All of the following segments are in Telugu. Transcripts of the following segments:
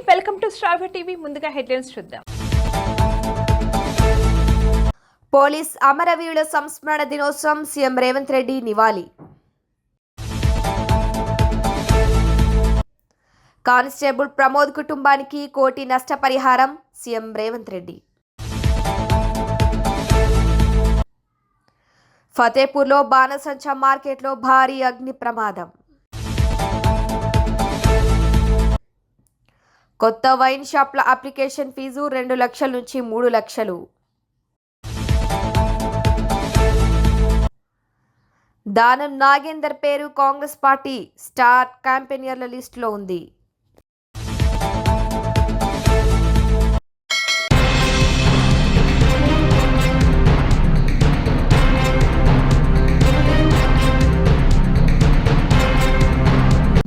Welcome to star TV. ముందుగా హెడ్లైన్స్ చూద్దాం. పోలీస్ అమరవీరుల సంస్మరణ దినోత్సవం, సీఎం రేవంత్ రెడ్డి నివాళి. కానిస్టేబుల్ ప్రమోద్ కుటుంబానికి 1 కోటి నష్టపరిహారం, సీఎం రేవంత్ రెడ్డి. ఫతేపూర్లో బాణసంచా మార్కెట్లో భారీ అగ్ని ప్రమాదం. కొత్త వైన్ షాప్ల అప్లికేషన్ ఫీజు 2 లక్షల నుంచి 3 లక్షలు. దానం నాగేందర్ పేరు కాంగ్రెస్ పార్టీ స్టార్ క్యాంపెయినర్ల లిస్టులో ఉంది.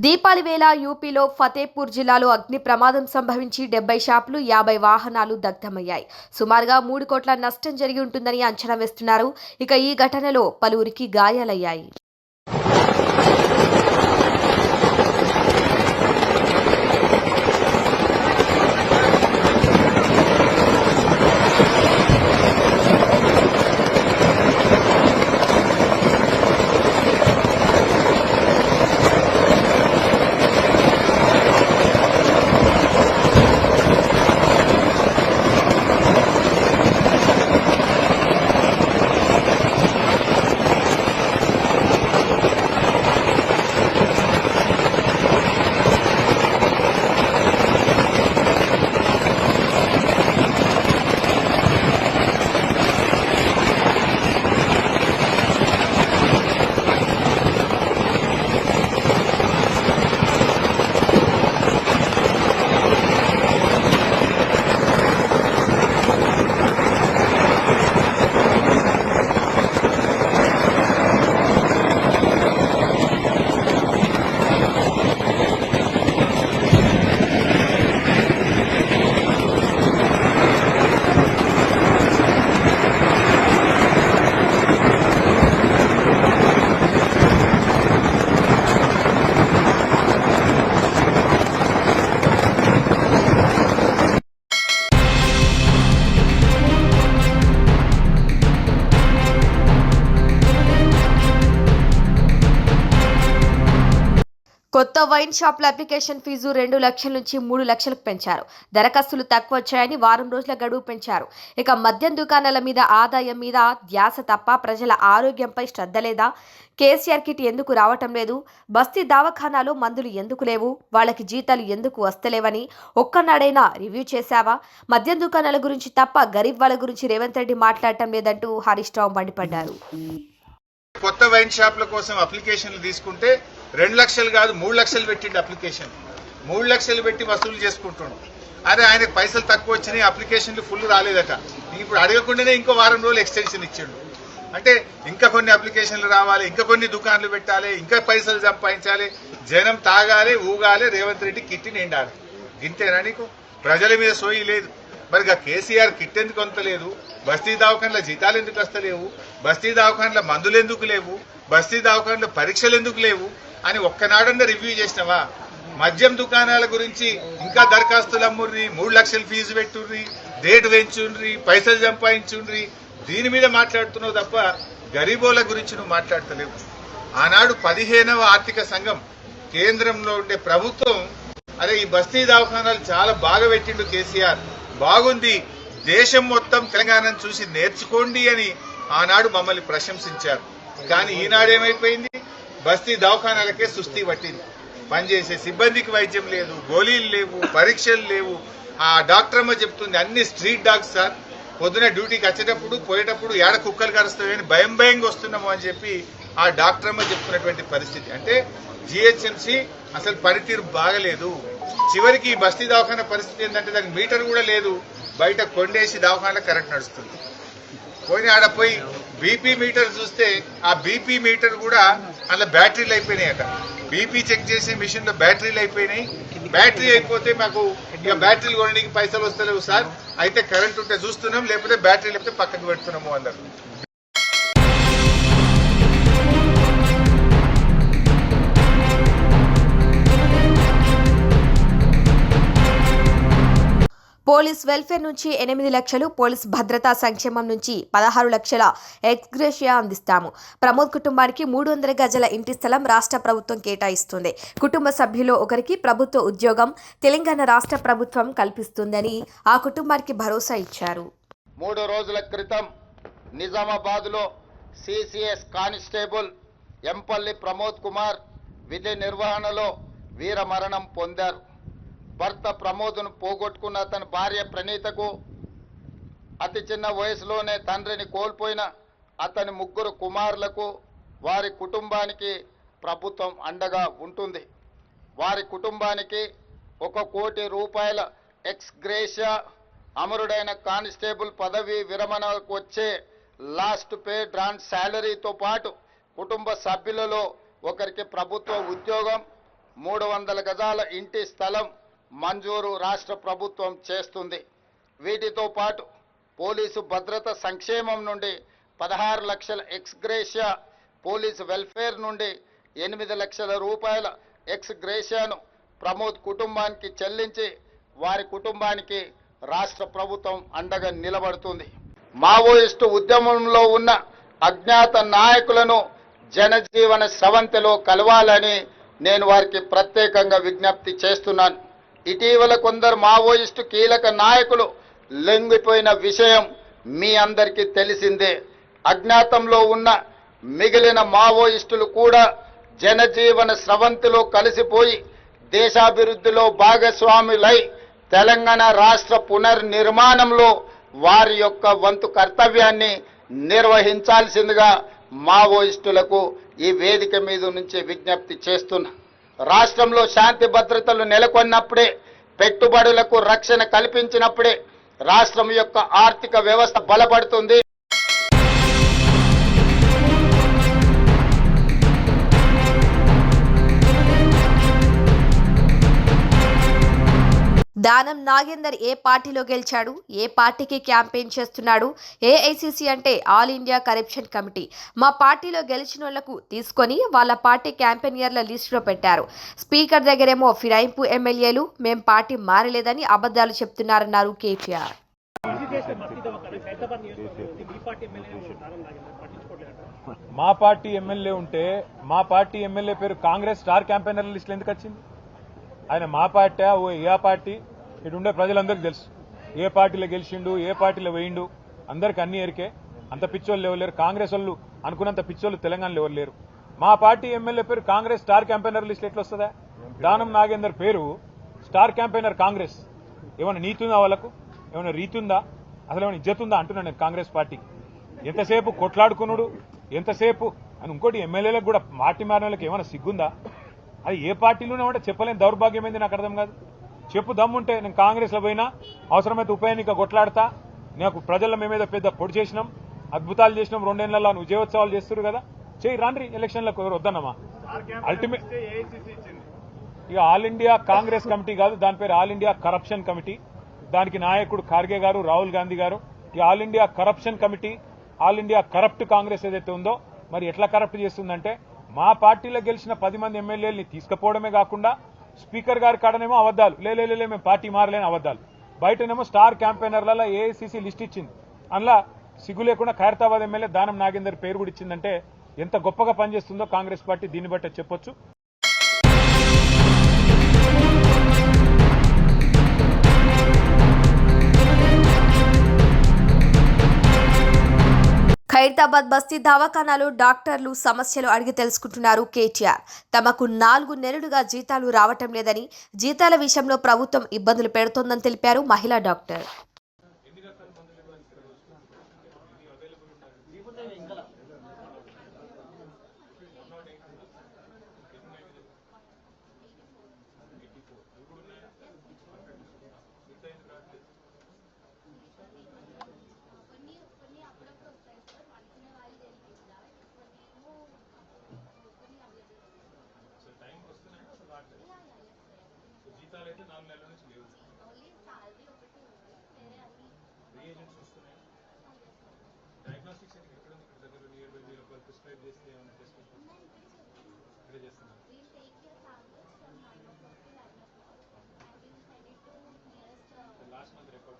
దీపావళి వేళ యూపీలో ఫతేపూర్ జిల్లాలో అగ్ని ప్రమాదం సంభవించి 70 షాపులు 50 వాహనాలు దగ్ధమయ్యాయి. సుమారుగా 3 కోట్ల నష్టం జరిగి ఉంటుందని అంచనా వేస్తున్నారు. ఇక ఈ ఘటనలో పలువురికి గాయాలయ్యాయి. కొత్త వైన్ షాప్ల అప్లికేషన్ ఫీజు 2 లక్షల నుంచి 3 లక్షలకు పెంచారు. దరఖాస్తులు తక్కువ వచ్చాయని వారం రోజుల గడువు పెంచారు. ఇక మద్యం దుకాణాల మీద ఆదాయం మీద ధ్యాస తప్ప ప్రజల ఆరోగ్యంపై శ్రద్ధ లేదా? కేసీఆర్ కిట్ ఎందుకు రావటం లేదు? బస్తీ దవాఖానాలో మందులు ఎందుకు లేవు? వాళ్ళకి జీతాలు ఎందుకు వస్తలేవని ఒక్కనాడైనా రివ్యూ చేశావా? మద్యం దుకాణాల గురించి తప్ప గరీబ్ వాళ్ళ గురించి రేవంత్ రెడ్డి మాట్లాడటం లేదంటూ హరీష్ రావు మండిపడ్డారు. కొత్త వైన్ షాప్ల కోసం అప్లికేషన్లు తీసుకుంటే 2 లక్షలు కాదు 3 లక్షలు పెట్టిండు. అప్లికేషన్ 3 లక్షలు పెట్టి వసూలు చేసుకుంటుండు. అరే ఆయనకు పైసలు తక్కువ వచ్చినాయి, అప్లికేషన్లు ఫుల్ రాలేదట. ఇప్పుడు అడగకుండానే ఇంకో వారం రోజులు ఎక్స్టెన్షన్ ఇచ్చిండు. అంటే ఇంకా కొన్ని అప్లికేషన్లు రావాలి, ఇంకా కొన్ని దుకాన్లు పెట్టాలి, ఇంకా పైసలు సంపాదించాలి, జనం తాగాలి, ఊగాలి, రేవంత్ రెడ్డి కిట్టి నిండాలి. ఇంతేనా నీకు? ప్రజల మీద సోయి లేదు. మరి కేసీఆర్ కిట్ ఎందుకు అంతలేదు? బస్తీ దవాఖాన్ల జీతాలు ఎందుకు వస్తలేవు? బస్తీ దవాఖాన్ల మందులు ఎందుకు లేవు? బస్తీ దవాఖాన్ల పరీక్షలు ఎందుకు లేవు అని ఒక్కనాడన్నా రివ్యూ చేసినావా? మద్యం దుకాణాల గురించి ఇంకా దరఖాస్తులు అమ్ముర్రి, 3 లక్షలు ఫీజు పెట్టుర్రి, రేటు పెంచుండ్రి, పైసలు సంపాదించుండ్రి, దీని మీద మాట్లాడుతున్నావు తప్ప గరీబోల గురించి నువ్వు మాట్లాడతలేవు. ఆనాడు 15వ ఆర్థిక సంఘం కేంద్రంలో ఉండే ప్రభుత్వం అరే ఈ బస్తీ దవాఖానాలు చాలా బాగా పెట్టిండు కేసీఆర్, బాగుంది, దేశం మొత్తం తెలంగాణను చూసి నేర్చుకోండి అని ఆనాడు మమ్మల్ని ప్రశంసించారు. కానీ ఈనాడేమైపోయింది? బస్తీ దవాఖానాలకే సుస్థి పట్టింది. పనిచేసే సిబ్బందికి వైద్యం లేదు, గోళీలు లేవు, పరీక్షలు లేవు. ఆ డాక్టర్ అమ్మ చెప్తుంది అన్ని స్ట్రీట్ డాగ్స్ సార్, పొద్దున డ్యూటీకి వచ్చేటప్పుడు పోయేటప్పుడు ఏడ కుక్కలు కరుస్తాయని భయంగా వస్తున్నాము అని చెప్పి ఆ డాక్టర్ అమ్మ చెప్తున్నటువంటి పరిస్థితి. అంటే జిహెచ్ఎంసీ అసలు పనితీరు బాగలేదు. చివరికి ఈ బస్తీ దవాఖాన పరిస్థితి ఏంటంటే దానికి మీటర్ కూడా లేదు, బయట కొండేసి దవాఖానలో కరెంట్ నడుస్తుంది. పోయి ఆడ పోయి బీపీ మీటర్ చూస్తే ఆ బీపీ మీటర్ కూడా అందులో బ్యాటరీలు అయిపోయినాయట. బీపీ చెక్ చేసే మిషన్ లో బ్యాటరీలు అయిపోయినాయి. బ్యాటరీ అయిపోతే మాకు ఇక బ్యాటరీలు కొనడానికి పైసలు వస్తలేవు సార్, అయితే కరెంట్ ఉంటే చూస్తున్నాం, లేకపోతే బ్యాటరీ లేకపోతే పక్కకు పెడుతున్నాము అన్నారు. పోలీస్ వెల్ఫేర్ నుంచి 8 లక్షలు, పోలీస్ భద్రతా సంక్షేమం నుంచి 16 లక్షల ఎక్స్గ్రేషియా అందిస్తాము. ప్రమోద్ కుటుంబానికి 300 గజాల ఇంటి స్థలం రాష్ట్ర ప్రభుత్వం కేటాయిస్తుంది. కుటుంబ సభ్యులు ఒకరికి ప్రభుత్వ ఉద్యోగం తెలంగాణ రాష్ట్ర ప్రభుత్వం కల్పిస్తుందని ఆ కుటుంబానికి భరోసా ఇచ్చారు. 3 రోజుల క్రితం నిజామాబాద్లో సిసిఎస్ కానిస్టేబుల్ ఎంపల్లి ప్రమోద్ కుమార్ విధి నిర్వహణలో వీరమరణం పొందారు. భర్త ప్రమోద్ను పోగొట్టుకున్న అతని భార్య ప్రణీతకు అతి చిన్న వయసులోనే తండ్రిని కోల్పోయిన అతని 3 కుమారులకు వారి కుటుంబానికి ప్రభుత్వం అండగా ఉంటుంది. వారి కుటుంబానికి 1 కోటి రూపాయల ఎక్స్ గ్రేషియా, అమరుడైన కానిస్టేబుల్ పదవి విరమణకు వచ్చే లాస్ట్ పే డ్రాన్ శాలరీతో పాటు కుటుంబ సభ్యులలో ఒకరికి ప్రభుత్వ ఉద్యోగం, 300 గజాల ఇంటి స్థలం మంజూరు రాష్ట్ర ప్రభుత్వం చేస్తుంది. వీటితో పాటు పోలీసు భద్రత సంక్షేమం నుండి 16 లక్షల ఎక్స్ గ్రేషియా, పోలీసు వెల్ఫేర్ నుండి 8 లక్షల రూపాయల ఎక్స్ గ్రేషియాను ప్రమోద్ కుటుంబానికి చెల్లించి వారి కుటుంబానికి రాష్ట్ర ప్రభుత్వం అండగా నిలబడుతుంది. మావోయిస్టు ఉద్యమంలో ఉన్న అజ్ఞాత నాయకులను జనజీవన స్రవంతిలో కలవాలని నేను వారికి ప్రత్యేకంగా విజ్ఞప్తి చేస్తున్నాను. ఇటీవల కొందరు మావోయిస్టు కీలక నాయకులు లొంగిపోయిన విషయం మీ అందరికీ తెలిసిందే. అజ్ఞాతంలో ఉన్న మిగిలిన మావోయిస్టులు కూడా జనజీవన స్రవంతిలో కలిసిపోయి దేశాభివృద్ధిలో భాగస్వాములై తెలంగాణ రాష్ట్ర పునర్నిర్మాణంలో వారి యొక్క వంతు కర్తవ్యాన్ని నిర్వహించాల్సిందిగా మావోయిస్టులకు ఈ వేదిక మీద నుంచి విజ్ఞప్తి చేస్తున్నా. రాష్ట్రంలో శాంతి భద్రతలు నెలకొన్నప్పుడే, పెట్టుబడులకు రక్షణ కల్పించినప్పుడే రాష్ట్రం యొక్క ఆర్థిక వ్యవస్థ బలపడుతుంది. దానం నాగేందర్ ఏ పార్టీలో గెలిచాడు, ఏ పార్టీకి క్యాంపెయిన్ చేస్తున్నాడు? ఏఐసిసి అంటే ఆల్ ఇండియా కరప్షన్ కమిటీ. మా పార్టీలో గెలిచిన వాళ్లకు తీసుకొని వాళ్ళ పార్టీ క్యాంపెయినర్ల లిస్టులో పెట్టారు. స్పీకర్ దగ్గరేమో ఫిరాయింపు ఎమ్మెల్యేలు, మేం పార్టీ మారలేదని అబద్ధాలు చెప్తున్నారన్నారు కేటీఆర్. మా పార్టీ ఎమ్మెల్యే ఉంటే మా పార్టీ ఎమ్మెల్యే పేరు కాంగ్రెస్ స్టార్ క్యాంపెయినర్ల లిస్టులో ఎందుకు వచ్చింది? ఆయన మా పార్టీ ఏ పార్టీ ఇటు ఉండే ప్రజలందరికీ తెలుసు. ఏ పార్టీలో గెలిచిండు, ఏ పార్టీలో వేయిండు, అందరికి అన్ని ఎరికే. అంత పిచ్చోళ్ళు ఎవరు లేరు. కాంగ్రెస్ వాళ్ళు అనుకున్నంత పిచ్చోళ్ళు తెలంగాణలో ఎవరు లేరు. మా పార్టీ ఎమ్మెల్యే పేరు కాంగ్రెస్ స్టార్ క్యాంపెయినర్ లిస్ట్ ఎట్లా వస్తుందా? దానం నాగేందర్ పేరు స్టార్ క్యాంపెయినర్ కాంగ్రెస్. ఏమైనా నీతి ఉందా వాళ్ళకు? ఏమైనా రీతి ఉందా? అసలు ఏమైనా ఇజ్జత్ ఉందా అంటున్నాను నేను కాంగ్రెస్ పార్టీకి. ఎంతసేపు కొట్లాడుకున్నాడు, ఎంతసేపు అని. ఇంకోటి ఎమ్మెల్యేలకు కూడా పార్టీ మారిన వాళ్ళకి ఏమైనా సిగ్గుందా? అది ఏ పార్టీలోనే ఉంటే చెప్పలేని దౌర్భాగ్యం ఏంది నాకు అర్థం కాదు. చెప్పు దమ్ముంటే నేను కాంగ్రెస్లో పోయినా, అవసరమైతే ఉప ఎన్నిక కొట్లాడతా. నాకు ప్రజల మేమేదో పెద్ద పొడి చేసినాం, అద్భుతాలు చేసినాం, 2 ఏళ్లలో విజయోత్సవాలు చేస్తారు కదా, చేయి రాండ్రి ఎలక్షన్లకు. ఎవరు వద్దన్నమా? అల్టిమేట్ ఇక ఆల్ ఇండియా కాంగ్రెస్ కమిటీ కాదు, దాని పేరు ఆల్ ఇండియా కరప్షన్ కమిటీ. దానికి నాయకుడు ఖార్గే గారు, రాహుల్ గాంధీ గారు. ఈ all India corruption committee, all India corrupt Congress ఏదైతే ఉందో మరి ఎట్లా కరప్ట్ చేస్తుందంటే, మా పార్టీలో గెలిచిన 10 మంది ఎమ్మెల్యేలని తీసుకుపోవడమే కాకుండా స్పీకర్ గారి కాడనేమో అబద్దాలు, లే మేము పార్టీ మారలేని అబద్దాలు. బయటనేమో స్టార్ క్యాంపెయినర్లలో ఏఐసిసి లిస్ట్ ఇచ్చింది. అందులో సిగ్గు లేకుండా ఖైరతాబాద్ ఎమ్మెల్యే దానం నాగేందర్ పేరు కూడా ఇచ్చిందంటే ఎంత గొప్పగా పనిచేస్తుందో కాంగ్రెస్ పార్టీ దీన్ని బట్టే చెప్పొచ్చు. ఖైరతాబాద్ బస్తీ దవాఖానాలో డాక్టర్లు సమస్యలు అడిగి తెలుసుకుంటున్నారు కేటీఆర్. తమకు 4 నెలలుగా జీతాలు రావటం లేదని, జీతాల విషయంలో ప్రభుత్వం ఇబ్బందులు పెడుతోందని తెలిపారు మహిళా డాక్టర్. జీతాలైతే 4 నెలల నుంచి లేవు. రీఏజెంట్స్ వస్తున్నాయి. డయాగ్నోస్టిక్స్ ఎక్కడ ఉంది? ఇక్కడ దగ్గర నియర్ బై మీరు ప్రిస్క్రైబ్ చేస్తే ఏమైనా టెస్ట్ ఇక్కడే చేస్తున్నారు. లాస్ట్ మంత్ రికార్డ్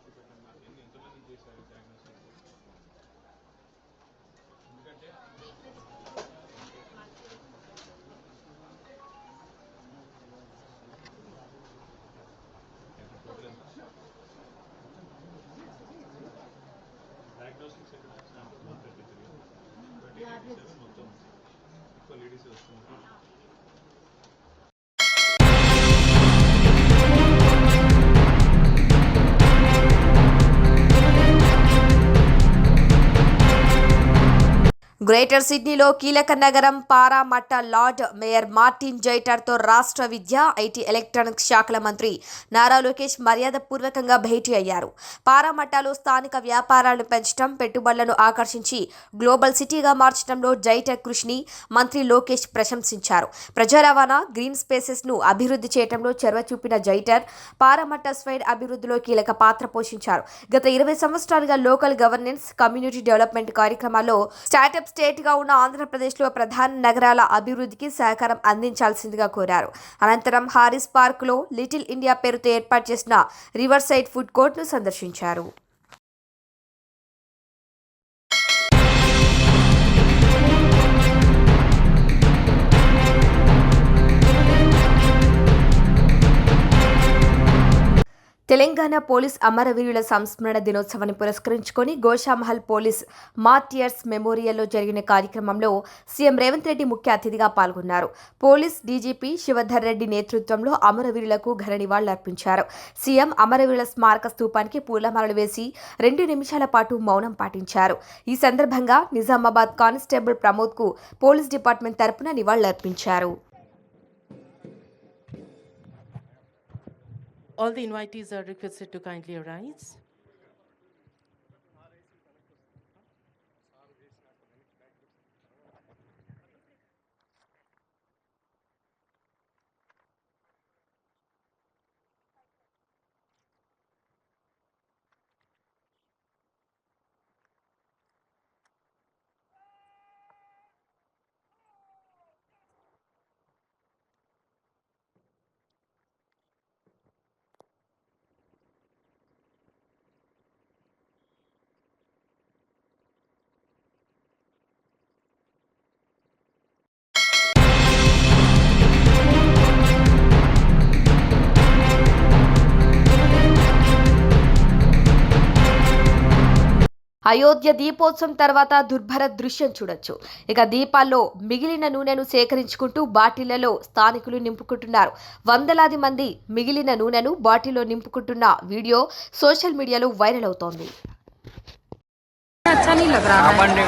డయాగ్నోస్టిక్స్ మొత్తం ఎక్కువ లేడీస్ వస్తున్నారు. గ్రేటర్ సిడ్నీలో కీలక నగరం పారామట్ట లార్డ్ మేయర్ మార్టిన్ జైటర్తో రాష్ట్ర విద్య, ఐటీ, ఎలక్ట్రానిక్స్ శాఖల మంత్రి నారా లోకేష్ మర్యాదపూర్వకంగా భేటీ అయ్యారు. పారామట్టలో స్థానిక వ్యాపారాలను పెంచడం, పెట్టుబడులను ఆకర్షించి గ్లోబల్ సిటీగా మార్చడంలో జైటర్ కృషిని మంత్రి లోకేష్ ప్రశంసించారు. ప్రజా రవాణా, గ్రీన్ స్పేసెస్ ను అభివృద్ధి చేయడంలో చొరవ చూపిన జైటర్ పారామట్ట స్క్వేర్ అభివృద్ధిలో కీలక పాత్ర పోషించారు. గత 20 సంవత్సరాలుగా లోకల్ గవర్నెన్స్, కమ్యూనిటీ డెవలప్మెంట్ కార్యక్రమాల్లో స్టార్టప్ స్టేట్గా ఉన్న ఆంధ్రప్రదేశ్లో ప్రధాన నగరాల అభివృద్ధికి సహకారం అందించాల్సిందిగా కోరారు. అనంతరం హారిస్ పార్క్లో లిటిల్ ఇండియా పేరుతో ఏర్పాటు చేసిన రివర్ సైడ్ ఫుడ్ కోర్ట్ను సందర్శించారు. తెలంగాణ పోలీస్ అమరవీరుల సంస్మరణ దినోత్సవాన్ని పురస్కరించుకొని గోషామహల్ పోలీస్ మార్టియర్స్ మెమోరియల్లో జరిగిన కార్యక్రమంలో సీఎం రేవంత్ రెడ్డి ముఖ్య అతిథిగా పాల్గొన్నారు. పోలీస్ డీజీపీ శివధర్ రెడ్డి నేతృత్వంలో అమరవీరులకు ఘన నివాళులర్పించారు. సీఎం అమరవీరుల స్మారక స్తూపానికి పూలమాలలు వేసి 2 నిమిషాల పాటు మౌనం పాటించారు. ఈ సందర్భంగా నిజామాబాద్ కానిస్టేబుల్ ప్రమోద్కు పోలీస్ డిపార్ట్మెంట్ తరపున నివాళులర్పించారు. All the invitees are requested to kindly arise. Ayodhya దీపోత్సవం తర్వాత దుర్భర దృశ్యం చూడొచ్చు. ఇక దీపాల్లో మిగిలిన నూనెను సేకరించుకుంటూ బాటిళ్లలో స్థానికులు నింపుకుంటున్నారు. వందలాది మంది మిగిలిన నూనెను బాటిల్లో నింపుకుంటున్న వీడియో సోషల్ మీడియాలో వైరల్ అవుతోంది. अच्छा नहीं लग रहा है।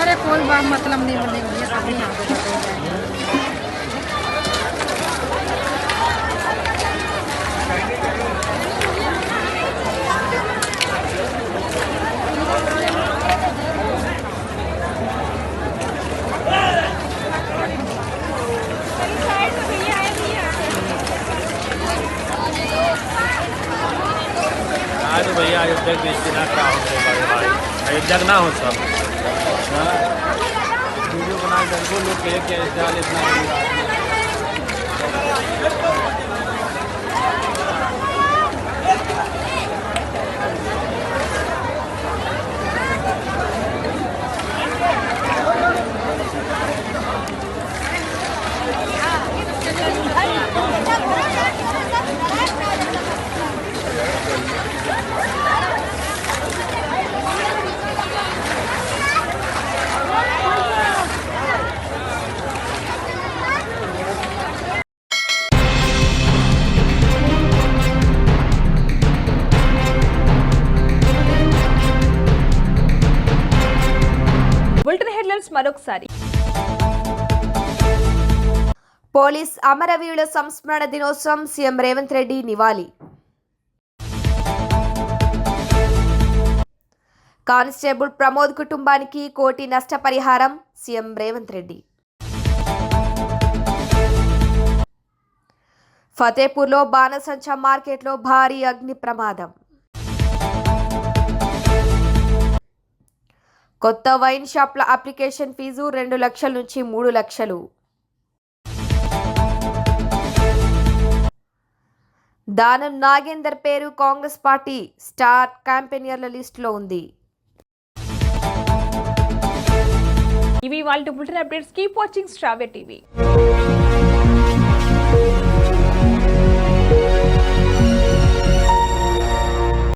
अरे कोई बात मतलब नहीं बनेगी, ये सब नहीं आगे बढ़ेगा। आज भैया अयोध्या के इस्तेमाल का हो भाई अयोध्या ना हो सब वीडियो बना कर लोग के अयोध्या इतना బులెటిన్ హెడ్లైన్స్ మరొకసారి. పోలీస్ అమరవీరుల సంస్మరణ దినోత్సవం, సీఎం రేవంత్ రెడ్డి నివాళి. కానిస్టేబుల్ ప్రమోద్ కుటుంబానికి 1 కోటి నష్టపరిహారం, సీఎం రేవంత్ రెడ్డి. ఫతేపూర్లో బాణసంచా మార్కెట్లో భారీ అగ్ని ప్రమాదం. కొత్త వైన్ షాప్ల అప్లికేషన్ ఫీజు 2 లక్షల నుంచి 3 లక్షలు. దానం నాగేందర్ పేరు కాంగ్రెస్ పార్టీ స్టార్ క్యాంపెయినర్ల లిస్టులో ఉంది. ఇవి వాళ్ళ బులెటిన్ అప్డేట్స్. కీప్ వాచింగ్ శ్రావ్య టీవీ.